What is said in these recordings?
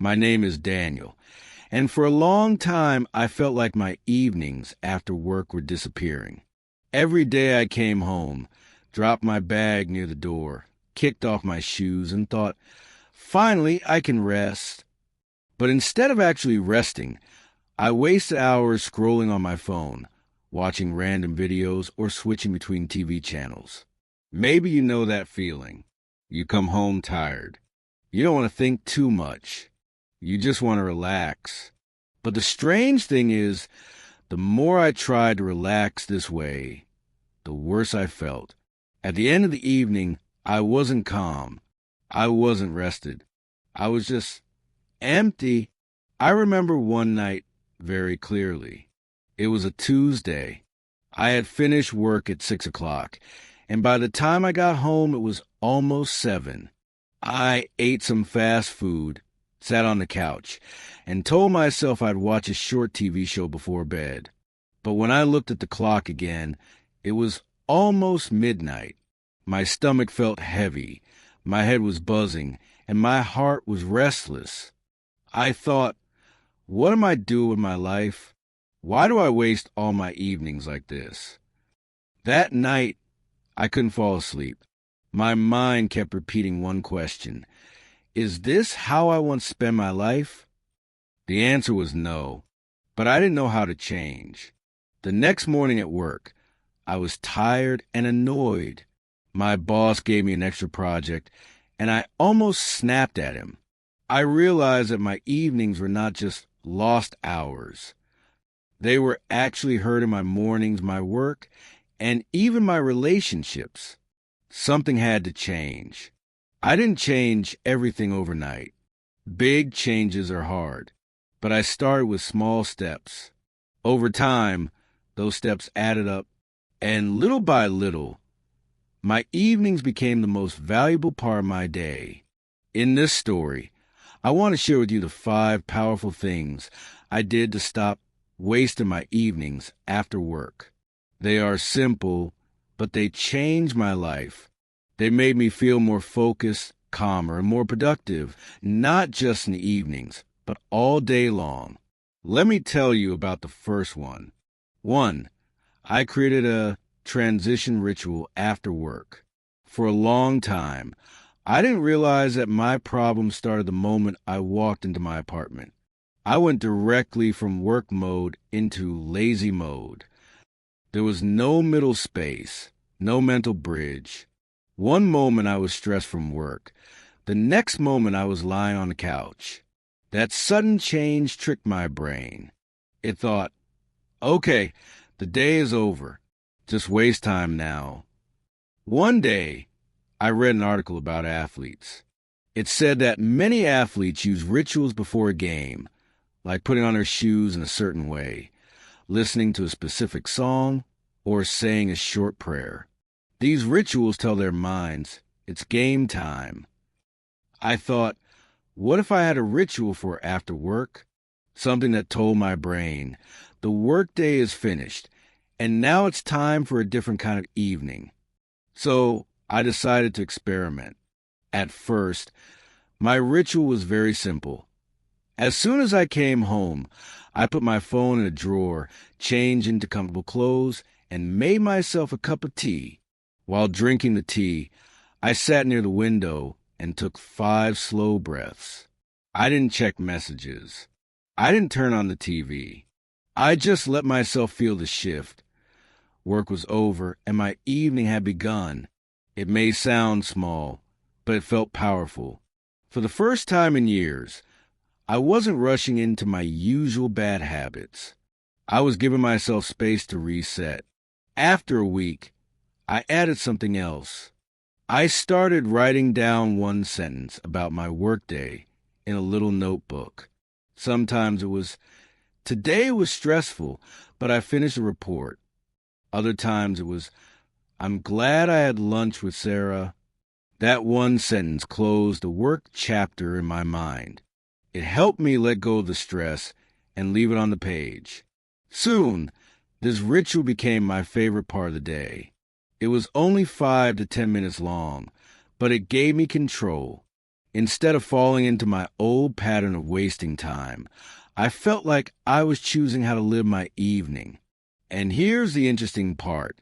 My name is Daniel, and for a long time I felt like my evenings after work were disappearing. Every day I came home, dropped my bag near the door, kicked off my shoes, and thought, finally I can rest. But instead of actually resting, I wasted hours scrolling on my phone, watching random videos or switching between TV channels. Maybe you know that feeling. You come home tired. You don't want to think too much. You just want to relax. But the strange thing is, the more I tried to relax this way, the worse I felt. At the end of the evening, I wasn't calm. I wasn't rested. I was just empty. I remember one night very clearly. It was a Tuesday. I had finished work at 6 o'clock, and by the time I got home, it was almost 7. I ate some fast food, sat on the couch, and told myself I'd watch a short TV show before bed. But when I looked at the clock again, it was almost midnight. My stomach felt heavy, my head was buzzing, and my heart was restless. I thought, what am I doing with my life? Why do I waste all my evenings like this? That night, I couldn't fall asleep. My mind kept repeating one question. Is this how I want to spend my life? The answer was no, but I didn't know how to change. The next morning at work, I was tired and annoyed. My boss gave me an extra project, and I almost snapped at him. I realized that my evenings were not just lost hours. They were actually hurting my mornings, my work, and even my relationships. Something had to change. I didn't change everything overnight. Big changes are hard, but I started with small steps. Over time, those steps added up, and little by little, my evenings became the most valuable part of my day. In this story, I want to share with you the 5 powerful things I did to stop wasting my evenings after work. They are simple, but they changed my life. They made me feel more focused, calmer, and more productive, not just in the evenings, but all day long. Let me tell you about the first one. 1. I created a transition ritual after work. For a long time, I didn't realize that my problem started the moment I walked into my apartment. I went directly from work mode into lazy mode. There was no middle space, no mental bridge. One moment I was stressed from work. The next moment I was lying on the couch. That sudden change tricked my brain. It thought, okay, the day is over. Just waste time now. One day, I read an article about athletes. It said that many athletes use rituals before a game, like putting on their shoes in a certain way, listening to a specific song, or saying a short prayer. These rituals tell their minds, it's game time. I thought, what if I had a ritual for after work? Something that told my brain, the workday is finished, and now it's time for a different kind of evening. So I decided to experiment. At first, my ritual was very simple. As soon as I came home, I put my phone in a drawer, changed into comfortable clothes, and made myself a cup of tea. While drinking the tea, I sat near the window and took 5 slow breaths. I didn't check messages. I didn't turn on the TV. I just let myself feel the shift. Work was over and my evening had begun. It may sound small, but it felt powerful. For the first time in years, I wasn't rushing into my usual bad habits. I was giving myself space to reset. After a week, I added something else. I started writing down one sentence about my workday in a little notebook. Sometimes it was, today was stressful, but I finished a report. Other times it was, I'm glad I had lunch with Sarah. That one sentence closed the work chapter in my mind. It helped me let go of the stress and leave it on the page. Soon, this ritual became my favorite part of the day. It was only 5 to 10 minutes long, but it gave me control. Instead of falling into my old pattern of wasting time, I felt like I was choosing how to live my evening. And here's the interesting part.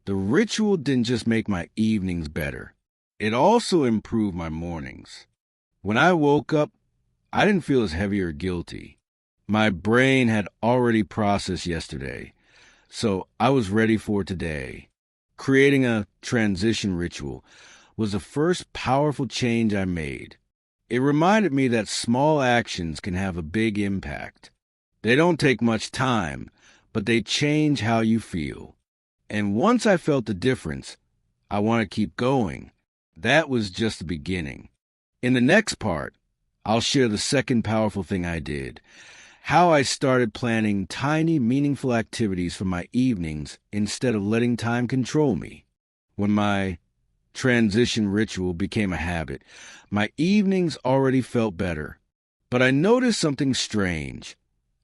The ritual didn't just make my evenings better. It also improved my mornings. When I woke up, I didn't feel as heavy or guilty. My brain had already processed yesterday, so I was ready for today. Creating a transition ritual was the first powerful change I made. It reminded me that small actions can have a big impact. They don't take much time, but they change how you feel. And once I felt the difference, I want to keep going. That was just the beginning. In the next part, I'll share the second powerful thing I did, how I started planning tiny, meaningful activities for my evenings instead of letting time control me. When my transition ritual became a habit, my evenings already felt better. But I noticed something strange.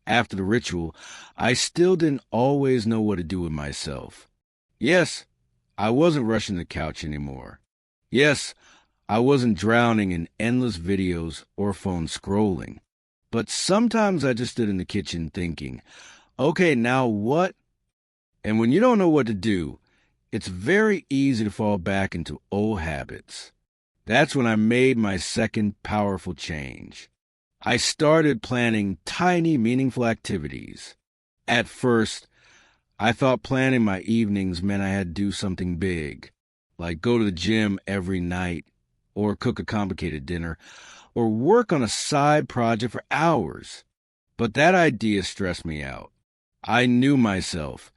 After the ritual, I still didn't always know what to do with myself. Yes, I wasn't rushing the couch anymore. Yes, I wasn't drowning in endless videos or phone scrolling. But sometimes I just stood in the kitchen thinking, okay, now what? And when you don't know what to do, it's very easy to fall back into old habits. That's when I made my second powerful change. I started planning tiny, meaningful activities. At first, I thought planning my evenings meant I had to do something big, like go to the gym every night, or cook a complicated dinner, or work on a side project for hours. But that idea stressed me out. I knew myself.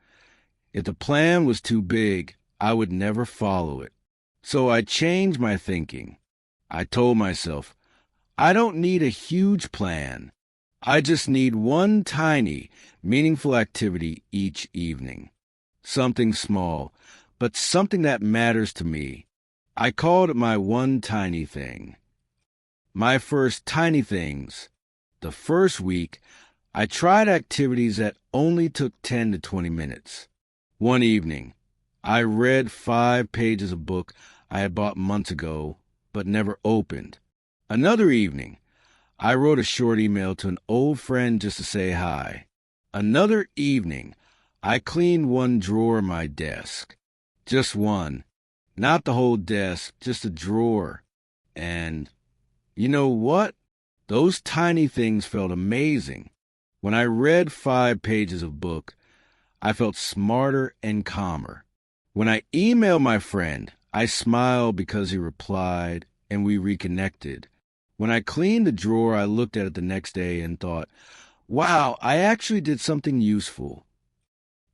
If the plan was too big, I would never follow it. So I changed my thinking. I told myself, I don't need a huge plan. I just need one tiny, meaningful activity each evening. Something small, but something that matters to me. I called it my one tiny thing. My first tiny things. The first week, I tried activities that only took 10 to 20 minutes. One evening, I read 5 pages of a book I had bought months ago, but never opened. Another evening, I wrote a short email to an old friend just to say hi. Another evening, I cleaned one drawer in my desk. Just one. Not the whole desk, just a drawer. And you know what? Those tiny things felt amazing. When I read 5 pages of book, I felt smarter and calmer. When I emailed my friend, I smiled because he replied and we reconnected. When I cleaned the drawer, I looked at it the next day and thought, wow, I actually did something useful.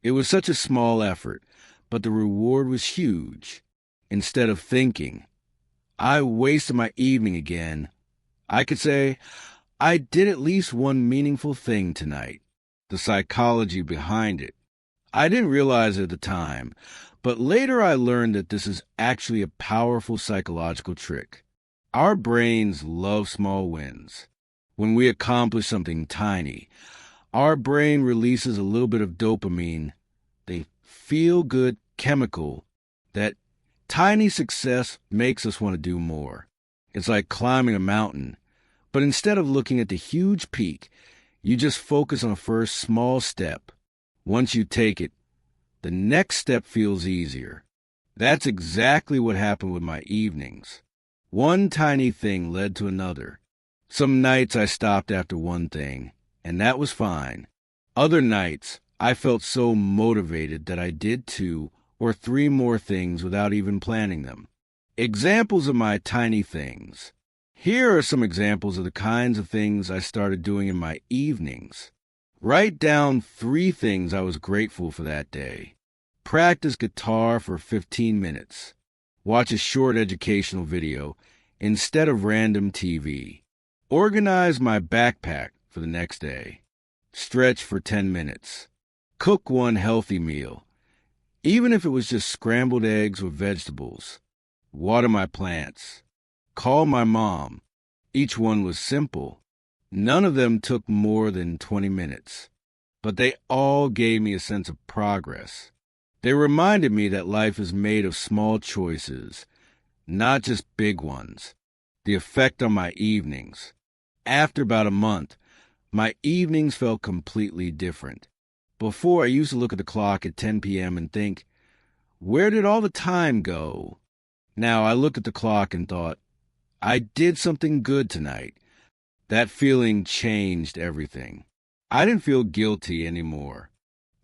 It was such a small effort, but the reward was huge. Instead of thinking, I wasted my evening again, I could say, I did at least one meaningful thing tonight. The psychology behind it. I didn't realize it at the time, but later I learned that this is actually a powerful psychological trick. Our brains love small wins. When we accomplish something tiny, our brain releases a little bit of dopamine, the feel-good chemical that tiny success makes us want to do more. It's like climbing a mountain, but instead of looking at the huge peak, you just focus on the first small step. Once you take it, the next step feels easier. That's exactly what happened with my evenings. One tiny thing led to another. Some nights I stopped after one thing, and that was fine. Other nights, I felt so motivated that I did 2 or 3 more things without even planning them. Examples of my tiny things. Here are some examples of the kinds of things I started doing in my evenings. Write down 3 things I was grateful for that day. Practice guitar for 15 minutes. Watch a short educational video instead of random TV. Organize my backpack for the next day. Stretch for 10 minutes. Cook one healthy meal, even if it was just scrambled eggs or vegetables. Water my plants. Call my mom. Each one was simple. None of them took more than 20 minutes, but they all gave me a sense of progress. They reminded me that life is made of small choices, not just big ones. the effect on my evenings. After about a month, my evenings felt completely different. Before, I used to look at the clock at 10 p.m. and think, where did all the time go? Now I look at the clock and thought, I did something good tonight. That feeling changed everything. I didn't feel guilty anymore.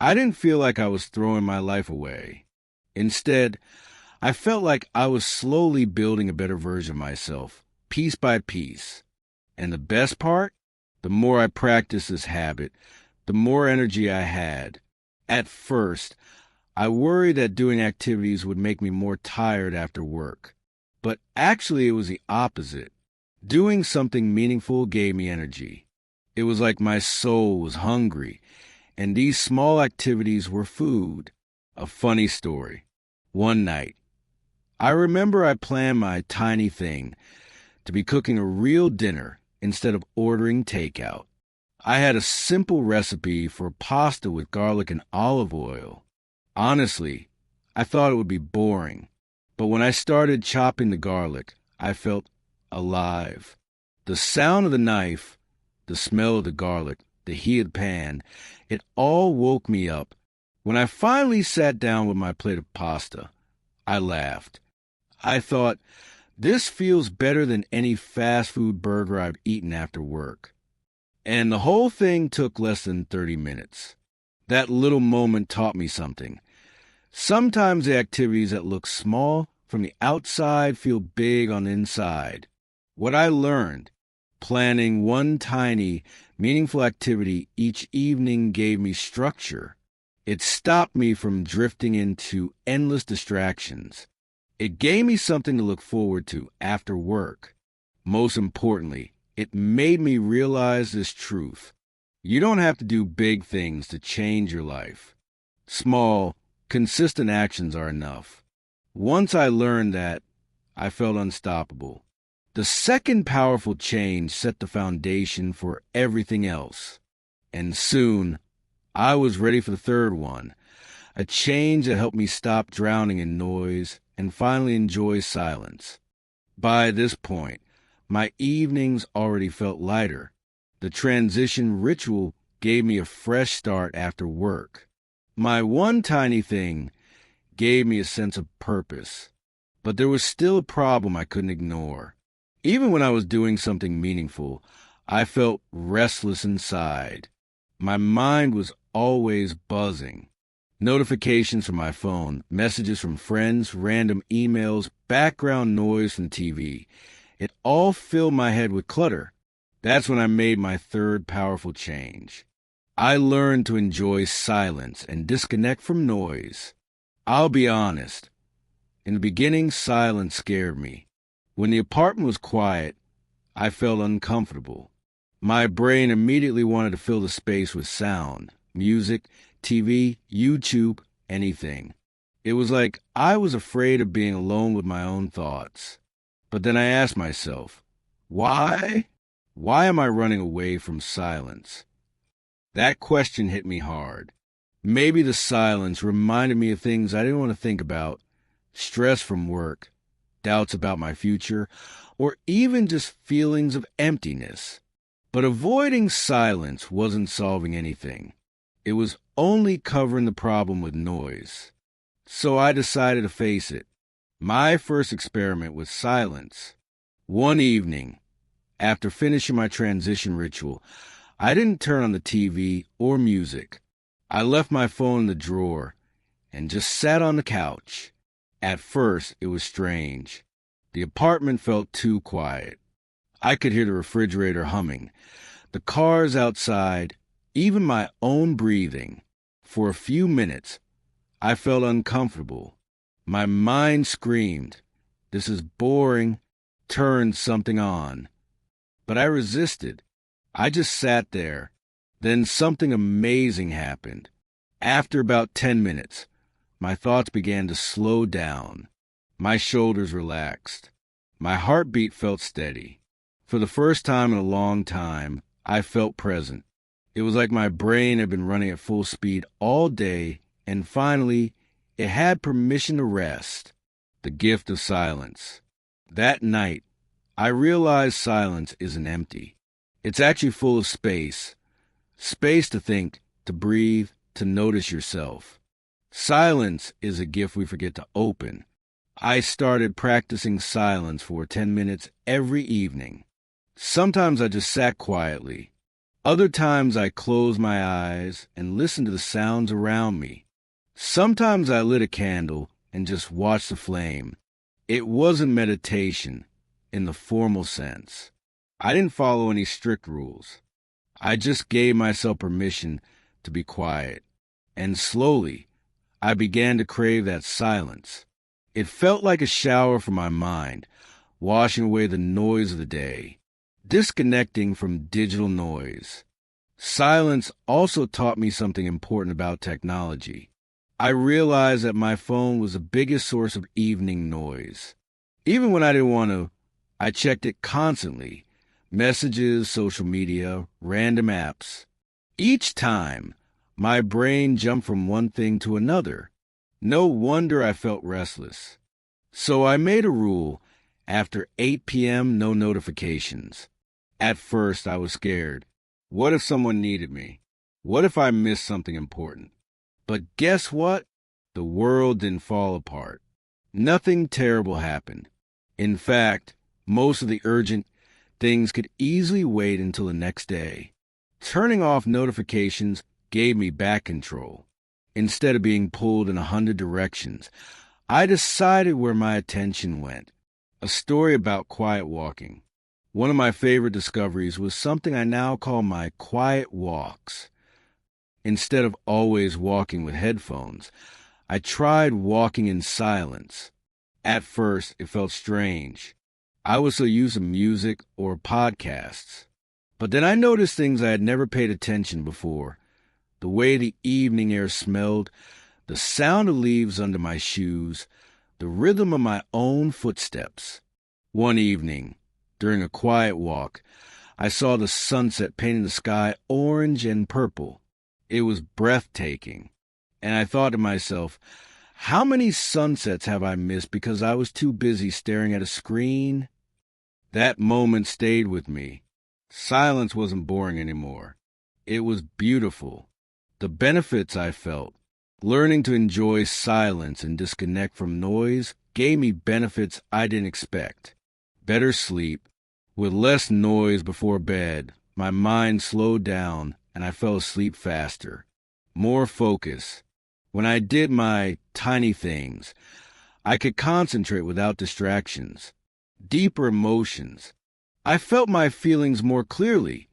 I didn't feel like I was throwing my life away. Instead, I felt like I was slowly building a better version of myself, piece by piece. And the best part? The more I practiced this habit, the more energy I had. At first, I worried that doing activities would make me more tired after work. But actually, it was the opposite. Doing something meaningful gave me energy. It was like my soul was hungry, and these small activities were food. A funny story. One night, I remember I planned my tiny thing to be cooking a real dinner instead of ordering takeout. I had a simple recipe for pasta with garlic and olive oil. Honestly, I thought it would be boring, but when I started chopping the garlic, I felt alive. The sound of the knife, the smell of the garlic, the heated pan, it all woke me up. When I finally sat down with my plate of pasta, I laughed. I thought, this feels better than any fast food burger I've eaten after work. And the whole thing took less than 30 minutes. That little moment taught me something. Sometimes the activities that look small from the outside feel big on the inside. What I learned, planning one tiny, meaningful activity each evening gave me structure. It stopped me from drifting into endless distractions. It gave me something to look forward to after work. Most importantly, it made me realize this truth. You don't have to do big things to change your life. Small, consistent actions are enough. Once I learned that, I felt unstoppable. The second powerful change set the foundation for everything else. And soon, I was ready for the third one, a change that helped me stop drowning in noise and finally enjoy silence. By this point, my evenings already felt lighter. The transition ritual gave me a fresh start after work. My one tiny thing gave me a sense of purpose, but there was still a problem I couldn't ignore. Even when I was doing something meaningful, I felt restless inside. My mind was always buzzing. Notifications from my phone, messages from friends, random emails, background noise from TV. It all filled my head with clutter. That's when I made my third powerful change. I learned to enjoy silence and disconnect from noise. I'll be honest. In the beginning, silence scared me. When the apartment was quiet, I felt uncomfortable. My brain immediately wanted to fill the space with sound, music, TV, YouTube, anything. It was like I was afraid of being alone with my own thoughts. But then I asked myself, why? Why am I running away from silence? That question hit me hard. Maybe the silence reminded me of things I didn't want to think about, stress from work, doubts about my future, or even just feelings of emptiness. But avoiding silence wasn't solving anything. It was only covering the problem with noise. So I decided to face it. My first experiment was silence. One evening, after finishing my transition ritual, I didn't turn on the TV or music. I left my phone in the drawer and just sat on the couch. At first, it was strange. The apartment felt too quiet. I could hear the refrigerator humming, the cars outside, even my own breathing. For a few minutes, I felt uncomfortable. My mind screamed, "This is boring. Turn something on." But I resisted. I just sat there. Then something amazing happened. After about 10 minutes, my thoughts began to slow down. My shoulders relaxed. My heartbeat felt steady. For the first time in a long time, I felt present. It was like my brain had been running at full speed all day, and finally, it had permission to rest. The gift of silence. That night, I realized silence isn't empty. It's actually full of space. Space to think, to breathe, to notice yourself. Silence is a gift we forget to open. I started practicing silence for 10 minutes every evening. Sometimes I just sat quietly. Other times I closed my eyes and listened to the sounds around me. Sometimes I lit a candle and just watched the flame. It wasn't meditation in the formal sense. I didn't follow any strict rules. I just gave myself permission to be quiet. And slowly, I began to crave that silence. It felt like a shower for my mind, washing away the noise of the day, disconnecting from digital noise. Silence also taught me something important about technology. I realized that my phone was the biggest source of evening noise. Even when I didn't want to, I checked it constantly. Messages, social media, random apps. Each time, my brain jumped from one thing to another. No wonder I felt restless. So I made a rule: after 8 p.m., no notifications. At first, I was scared. What if someone needed me? What if I missed something important? But guess what? The world didn't fall apart. Nothing terrible happened. In fact, most of the urgent things could easily wait until the next day. Turning off notifications gave me back control. Instead of being pulled in 100 directions, I decided where my attention went. A story about quiet walking. One of my favorite discoveries was something I now call my quiet walks. Instead of always walking with headphones, I tried walking in silence. At first, it felt strange. I was so used to music or podcasts. But then I noticed things I had never paid attention before. The way the evening air smelled, the sound of leaves under my shoes, the rhythm of my own footsteps. One evening, during a quiet walk, I saw the sunset painting the sky orange and purple. It was breathtaking. And I thought to myself, how many sunsets have I missed because I was too busy staring at a screen? That moment stayed with me. Silence wasn't boring anymore. It was beautiful. The benefits I felt, learning to enjoy silence and disconnect from noise, gave me benefits I didn't expect. Better sleep. With less noise before bed, my mind slowed down and I fell asleep faster. More focus. When I did my tiny things, I could concentrate without distractions. Deeper emotions. I felt my feelings more clearly,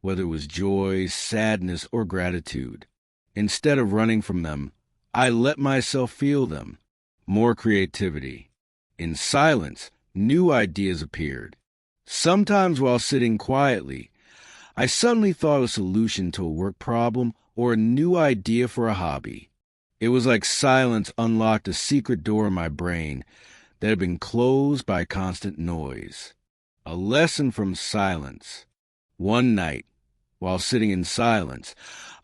whether it was joy, sadness, or gratitude. Instead of running from them, I let myself feel them. More creativity. In silence, new ideas appeared. Sometimes while sitting quietly, I suddenly thought of a solution to a work problem or a new idea for a hobby. It was like silence unlocked a secret door in my brain that had been closed by constant noise. A lesson from silence. One night, while sitting in silence,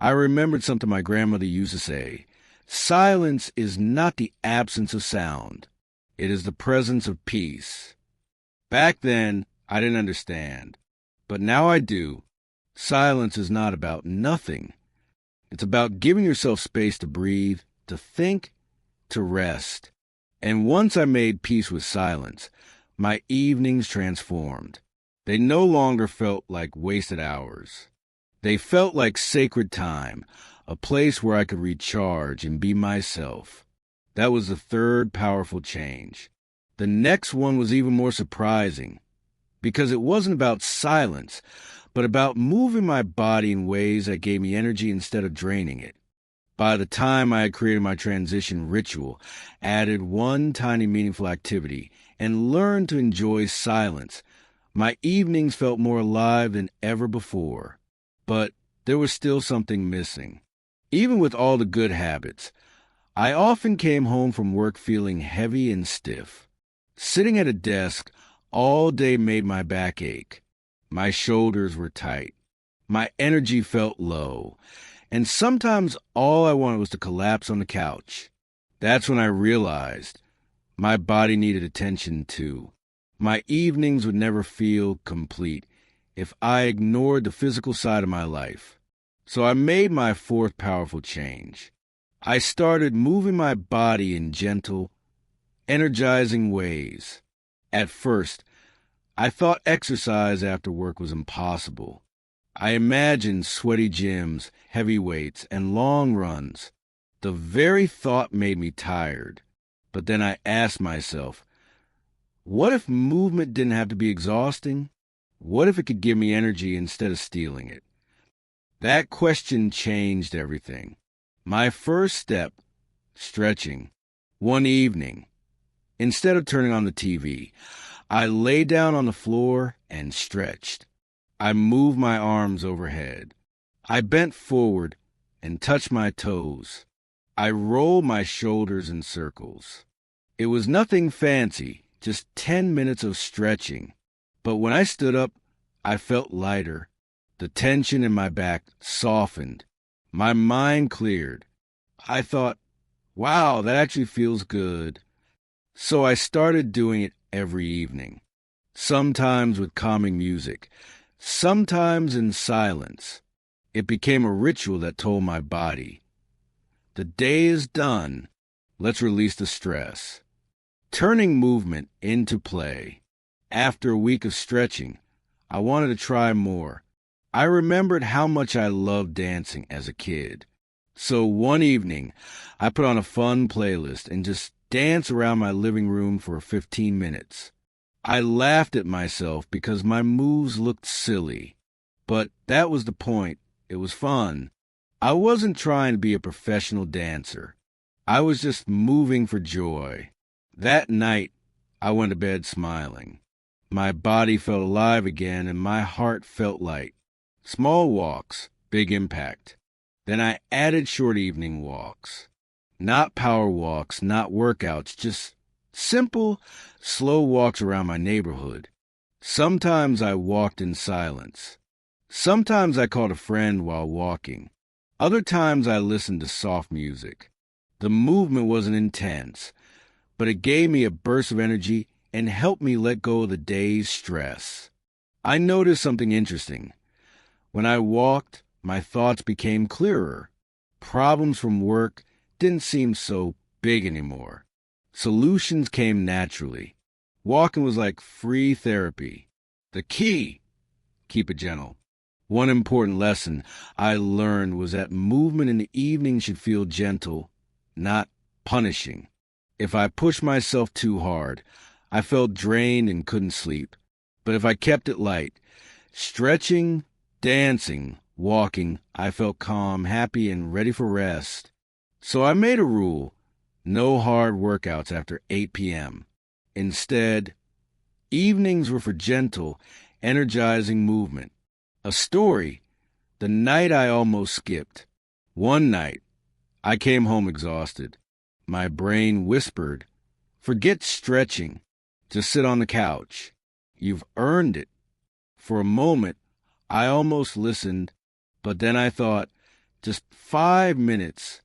I remembered something my grandmother used to say. Silence is not the absence of sound. It is the presence of peace. Back then, I didn't understand. But now I do. Silence is not about nothing. It's about giving yourself space to breathe, to think, to rest. And once I made peace with silence, my evenings transformed. They no longer felt like wasted hours. They felt like sacred time, a place where I could recharge and be myself. That was the third powerful change. The next one was even more surprising, because it wasn't about silence, but about moving my body in ways that gave me energy instead of draining it. By the time I had created my transition ritual, added one tiny meaningful activity, and learned to enjoy silence, my evenings felt more alive than ever before. But there was still something missing. Even with all the good habits, I often came home from work feeling heavy and stiff. Sitting at a desk all day made my back ache. My shoulders were tight. My energy felt low. And sometimes all I wanted was to collapse on the couch. That's when I realized my body needed attention too. My evenings would never feel complete if I ignored the physical side of my life. So I made my fourth powerful change. I started moving my body in gentle, energizing ways. At first, I thought exercise after work was impossible. I imagined sweaty gyms, heavy weights, and long runs. The very thought made me tired. But then I asked myself, what if movement didn't have to be exhausting? What if it could give me energy instead of stealing it? That question changed everything. My first step, stretching. One evening, instead of turning on the TV, I lay down on the floor and stretched. I moved my arms overhead. I bent forward and touched my toes. I rolled my shoulders in circles. It was nothing fancy, just 10 minutes of stretching. But when I stood up, I felt lighter. The tension in my back softened. My mind cleared. I thought, wow, that actually feels good. So I started doing it every evening, sometimes with calming music, sometimes in silence. It became a ritual that told my body, the day is done. Let's release the stress. Turning movement into play. After a week of stretching, I wanted to try more. I remembered how much I loved dancing as a kid. So one evening, I put on a fun playlist and just danced around my living room for 15 minutes. I laughed at myself because my moves looked silly. But that was the point. It was fun. I wasn't trying to be a professional dancer. I was just moving for joy. That night, I went to bed smiling. My body felt alive again and my heart felt light. Small walks, big impact. Then I added short evening walks. Not power walks, not workouts, just simple, slow walks around my neighborhood. Sometimes I walked in silence. Sometimes I called a friend while walking. Other times I listened to soft music. The movement wasn't intense, but it gave me a burst of energy and helped me let go of the day's stress. I noticed something interesting. When I walked, my thoughts became clearer. Problems from work didn't seem so big anymore. Solutions came naturally. Walking was like free therapy. The key, keep it gentle. One important lesson I learned was that movement in the evening should feel gentle, not punishing. If I pushed myself too hard, I felt drained and couldn't sleep. But if I kept it light, stretching, dancing, walking, I felt calm, happy, and ready for rest. So I made a rule: no hard workouts after 8 p.m. Instead, evenings were for gentle, energizing movement. A story: the night I almost skipped. One night, I came home exhausted. My brain whispered, forget stretching. Just sit on the couch. You've earned it. For a moment, I almost listened, but then I thought, just 5 minutes.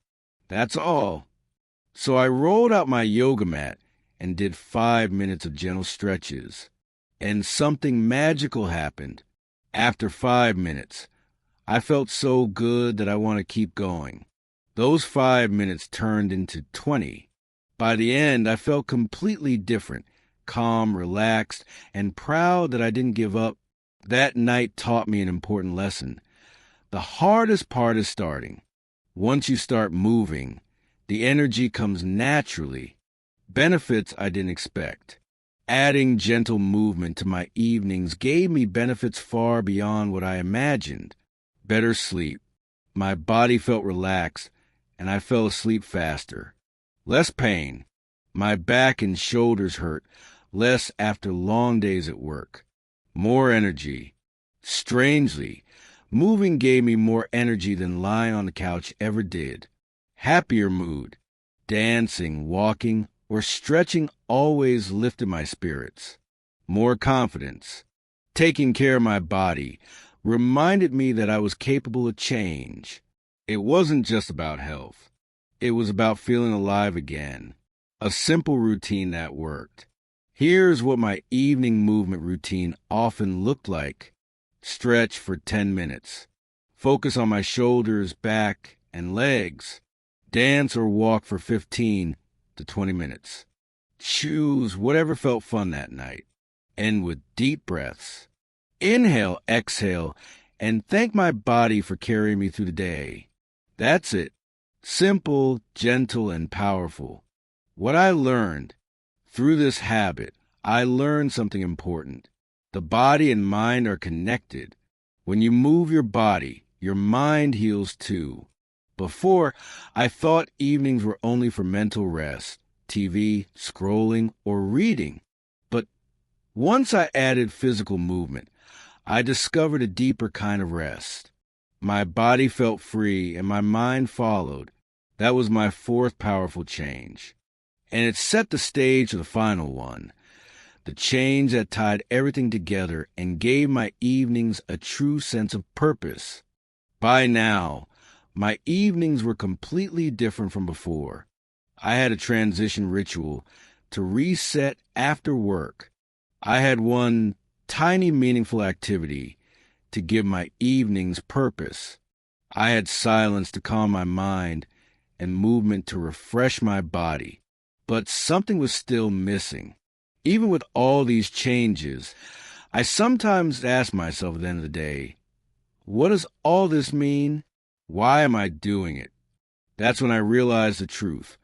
That's all. So I rolled out my yoga mat and did 5 minutes of gentle stretches. And something magical happened. After 5 minutes, I felt so good that I want to keep going. Those 5 minutes turned into 20. By the end, I felt completely different, calm, relaxed, and proud that I didn't give up. That night taught me an important lesson. The hardest part is starting. Once you start moving, the energy comes naturally. Benefits I didn't expect. Adding gentle movement to my evenings gave me benefits far beyond what I imagined. Better sleep. My body felt relaxed, and I fell asleep faster. Less pain. My back and shoulders hurt less after long days at work. More energy. Strangely, moving gave me more energy than lying on the couch ever did. Happier mood. Dancing, walking, or stretching always lifted my spirits. More confidence. Taking care of my body reminded me that I was capable of change. It wasn't just about health. It was about feeling alive again. A simple routine that worked. Here's what my evening movement routine often looked like. Stretch for 10 minutes. Focus on my shoulders, back, and legs. Dance or walk for 15 to 20 minutes. Choose whatever felt fun that night. End with deep breaths. Inhale, exhale, and thank my body for carrying me through the day. That's it. Simple, gentle, and powerful. What I learned through this habit, I learned something important. The body and mind are connected. When you move your body, your mind heals too. Before, I thought evenings were only for mental rest, TV, scrolling, or reading. But once I added physical movement, I discovered a deeper kind of rest. My body felt free and my mind followed. That was my fourth powerful change. And it set the stage for the final one. The change that tied everything together and gave my evenings a true sense of purpose. By now, my evenings were completely different from before. I had a transition ritual to reset after work. I had one tiny meaningful activity to give my evenings purpose. I had silence to calm my mind and movement to refresh my body. But something was still missing. Even with all these changes, I sometimes ask myself at the end of the day, what does all this mean? Why am I doing it? That's when I realized the truth.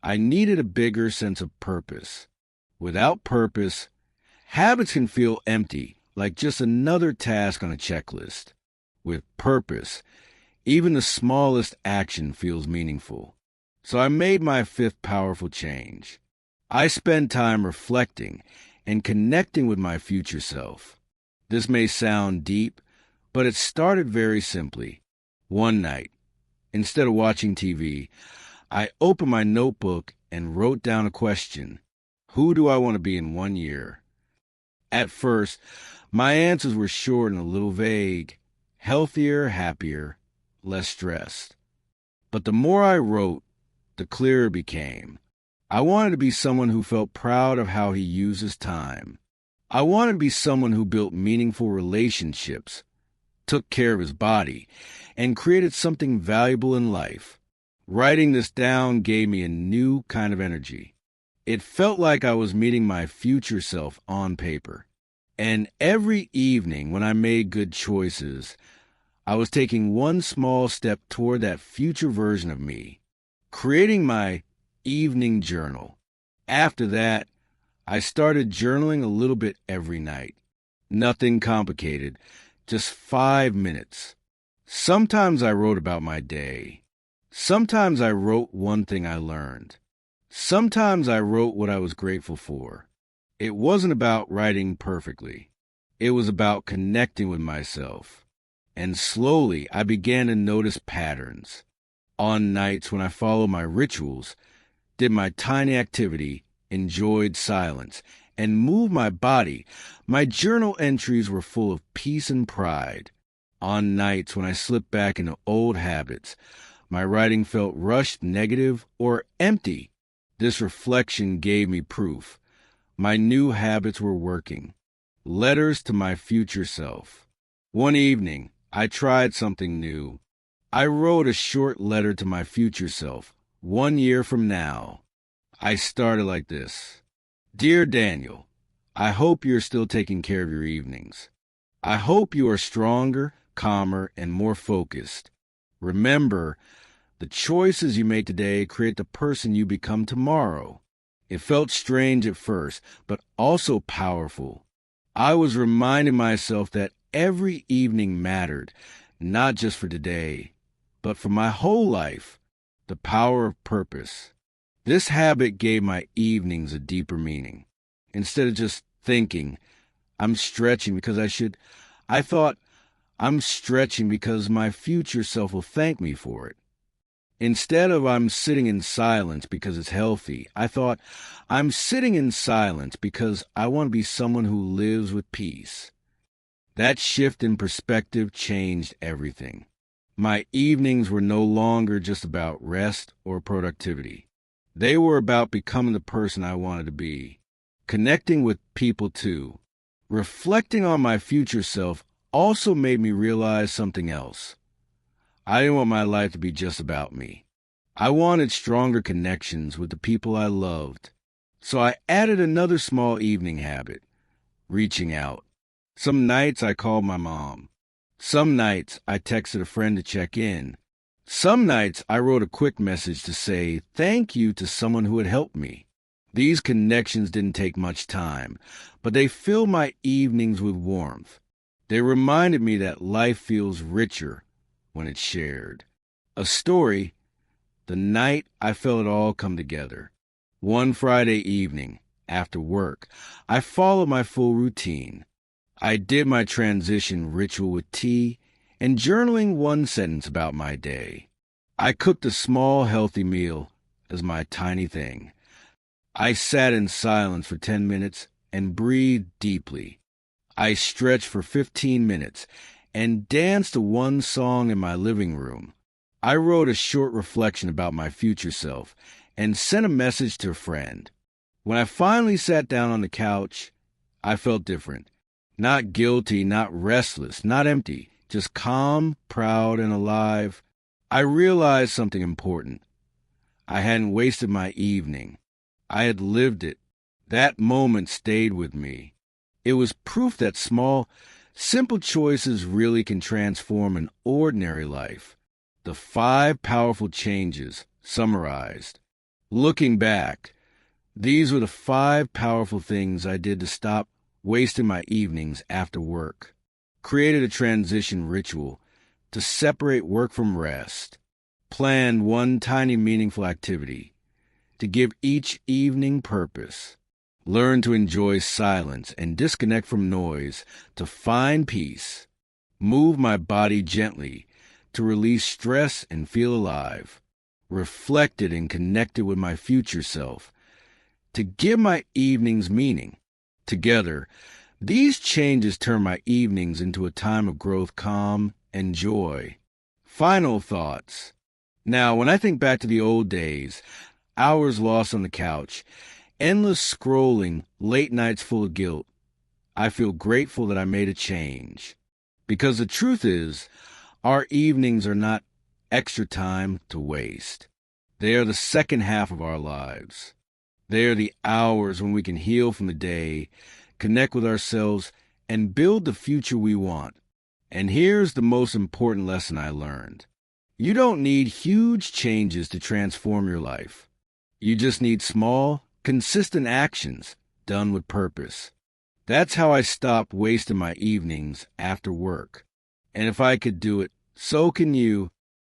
I needed a bigger sense of purpose. Without purpose, habits can feel empty, like just another task on a checklist. With purpose, even the smallest action feels meaningful. So I made my fifth powerful change. I spend time reflecting and connecting with my future self. This may sound deep, but it started very simply. One night, instead of watching TV, I opened my notebook and wrote down a question. Who do I want to be in 1 year? At first, my answers were short and a little vague. Healthier, happier, less stressed. But the more I wrote, the clearer it became. I wanted to be someone who felt proud of how he used his time. I wanted to be someone who built meaningful relationships, took care of his body, and created something valuable in life. Writing this down gave me a new kind of energy. It felt like I was meeting my future self on paper. And every evening when I made good choices, I was taking one small step toward that future version of me, creating my evening journal. After that, I started journaling a little bit every night. Nothing complicated, just 5 minutes. Sometimes I wrote about my day. Sometimes I wrote one thing I learned. Sometimes I wrote what I was grateful for. It wasn't about writing perfectly. It was about connecting with myself. And slowly I began to notice patterns. On nights when I followed my rituals, did my tiny activity, enjoyed silence, and moved my body, my journal entries were full of peace and pride. On nights when I slipped back into old habits, my writing felt rushed, negative, or empty. This reflection gave me proof. My new habits were working. Letters to my future self. One evening, I tried something new. I wrote a short letter to my future self, 1 year from now. I started like this. Dear Daniel, I hope you're still taking care of your evenings. I hope you are stronger, calmer, and more focused. Remember, the choices you make today create the person you become tomorrow. It felt strange at first, but also powerful. I was reminding myself that every evening mattered, not just for today, but for my whole life. The power of purpose. This habit gave my evenings a deeper meaning. Instead of just thinking, I'm stretching because I should, I thought, I'm stretching because my future self will thank me for it. Instead of I'm sitting in silence because it's healthy, I thought, I'm sitting in silence because I want to be someone who lives with peace. That shift in perspective changed everything. My evenings were no longer just about rest or productivity. They were about becoming the person I wanted to be. connecting with people too. Reflecting on my future self also made me realize something else. I didn't want my life to be just about me. I wanted stronger connections with the people I loved. So I added another small evening habit, reaching out. Some nights I called my mom. Some nights I texted a friend to check in. Some nights I wrote a quick message to say thank you to someone who had helped me. These connections didn't take much time, but they filled my evenings with warmth. They reminded me that life feels richer when it's shared. A story, the night I felt it all come together. One Friday evening, after work, I followed my full routine. I did my transition ritual with tea and journaling one sentence about my day. I cooked a small, healthy meal as my tiny thing. I sat in silence for 10 minutes and breathed deeply. I stretched for 15 minutes and danced to one song in my living room. I wrote a short reflection about my future self and sent a message to a friend. When I finally sat down on the couch, I felt different. Not guilty, not restless, not empty, just calm, proud, and alive. I realized something important. I hadn't wasted my evening. I had lived it. That moment stayed with me. It was proof that small, simple choices really can transform an ordinary life. The 5 powerful changes summarized. Looking back, these were the 5 powerful things I did to stop wasting my evenings after work. Created a transition ritual to separate work from rest. Planned one tiny meaningful activity to give each evening purpose. Learn to enjoy silence and disconnect from noise to find peace. Move my body gently to release stress and feel alive. Reflected and connected with my future self to give my evenings meaning. Together, these changes turn my evenings into a time of growth, calm, and joy. Final thoughts. Now, when I think back to the old days, hours lost on the couch, endless scrolling, late nights full of guilt, I feel grateful that I made a change. Because the truth is, our evenings are not extra time to waste. They are the second half of our lives. They are the hours when we can heal from the day, connect with ourselves, and build the future we want. And here's the most important lesson I learned. You don't need huge changes to transform your life. You just need small, consistent actions done with purpose. That's how I stopped wasting my evenings after work. And if I could do it, so can you.